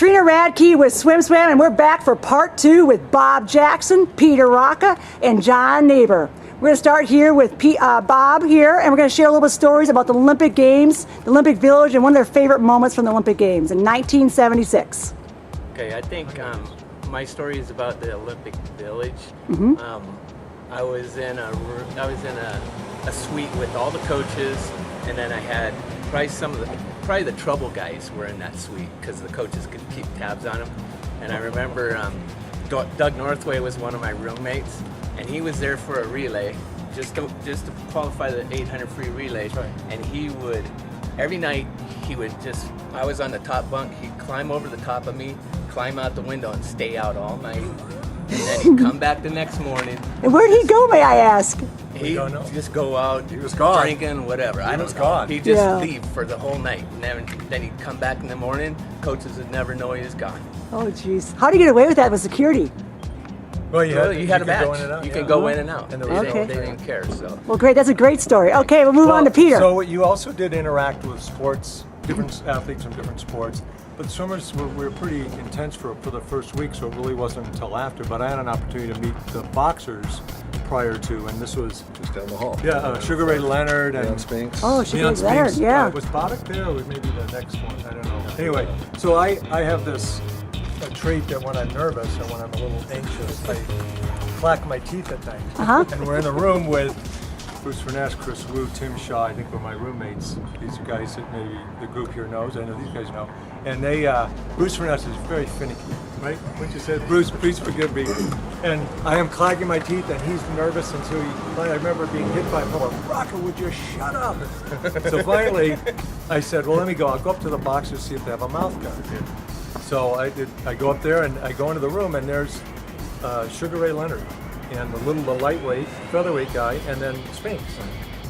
Katrina Radke with Swim Swam, and we're back for part 2 with Bob Jackson, Peter Rocca, and John Naber. We're going to start here with Bob here, and we're going to share a little bit of stories about the Olympic Games, the Olympic Village, and one of their favorite moments from the Olympic Games in 1976. Okay, I think my story is about the Olympic Village. I was in a suite with all the coaches, and then I had probably the trouble guys were in that suite because the coaches could keep tabs on them. And I remember Doug Northway was one of my roommates, and he was there for a relay, just to qualify the 800 free relay. Right. And he would, every night, I was on the top bunk, he'd climb over the top of me, climb out the window and stay out all night. And then he'd come back the next morning. And where'd he go, may I ask? He'd just go out, he was gone. Drinking, whatever. He was gone. He'd just leave for the whole night. And then he'd come back in the morning, coaches would never know he was gone. Oh, jeez. How do you get away with that with security? Well, you had a badge. You can go in and out. And Okay. They didn't care. So. Well, great. That's a great story. Okay, we'll move on to Peter. So you also did interact with sports, different athletes from different sports. But swimmers were pretty intense for the first week, so it really wasn't until after. But I had an opportunity to meet the boxers prior to, and this was just down the hall. Yeah, Sugar Ray Leonard and Spinks. Oh, Sugar Ray Leonard, yeah. Was Boddick there, or maybe the next one? I don't know. Anyway, so I have this trait that when I'm nervous and when I'm a little anxious, I clack my teeth at night. And we're in a room with Bruce Furness, Chris Wu, Tim Shaw, I think were my roommates. These guys that maybe the group here knows, I know these guys know. And Bruce Furness is very finicky, right? When you said, Bruce, please forgive me. And I am clacking my teeth and he's nervous until I remember being hit by a pillar. Rocca, would you shut up? So finally, I said, well, let me go. I'll go up to the boxers, see if they have a mouth guard. So I go up there and I go into the room and there's Sugar Ray Leonard and the lightweight, featherweight guy, and then Spinks.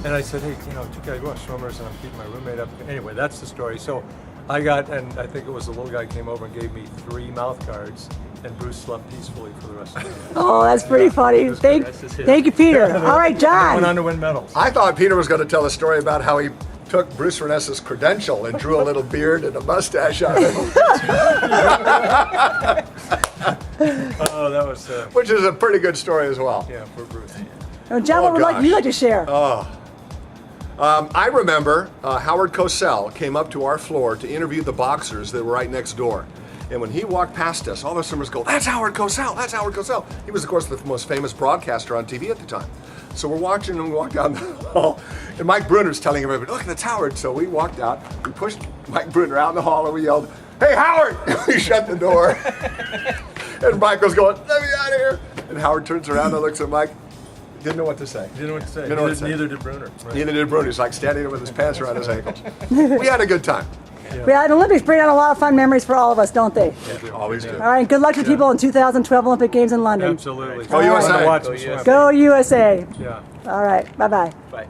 And I said, hey, you guys are swimmers and I'm keeping my roommate up. Anyway, that's the story. So I think it was the little guy came over and gave me 3 mouth guards, and Bruce slept peacefully for the rest of the day. Oh, that's pretty funny. Thank you, Peter. All right, John. Went on to win medals. I thought Peter was going to tell a story about how he took Bruce Furness's credential and drew a little beard and a mustache on it. Oh, that was... Which is a pretty good story as well. Yeah, for Bruce. Now, John, what would you like to share? I remember Howard Cosell came up to our floor to interview the boxers that were right next door. And when he walked past us, all the swimmers go, that's Howard Cosell, that's Howard Cosell. He was, of course, the most famous broadcaster on TV at the time. So we're watching and we walk down the hall, and Mike Bruner's telling everybody, look, that's Howard. So we walked out, we pushed Mike Bruner out in the hall, and we yelled, hey, Howard! And we shut the door. And Mike was going, let me out of here. And Howard turns around and looks at Mike. Didn't know what to say. Neither did Bruner. Right. Neither did Bruner. He's like standing there with his pants around his ankles. We had a good time. Yeah, the Olympics bring out a lot of fun memories for all of us, don't they? Yeah, always do. All right, good luck to people in 2012 Olympic Games in London. Absolutely. Go USA. Watch them swim. Go USA. Yeah. All right, bye-bye. Bye.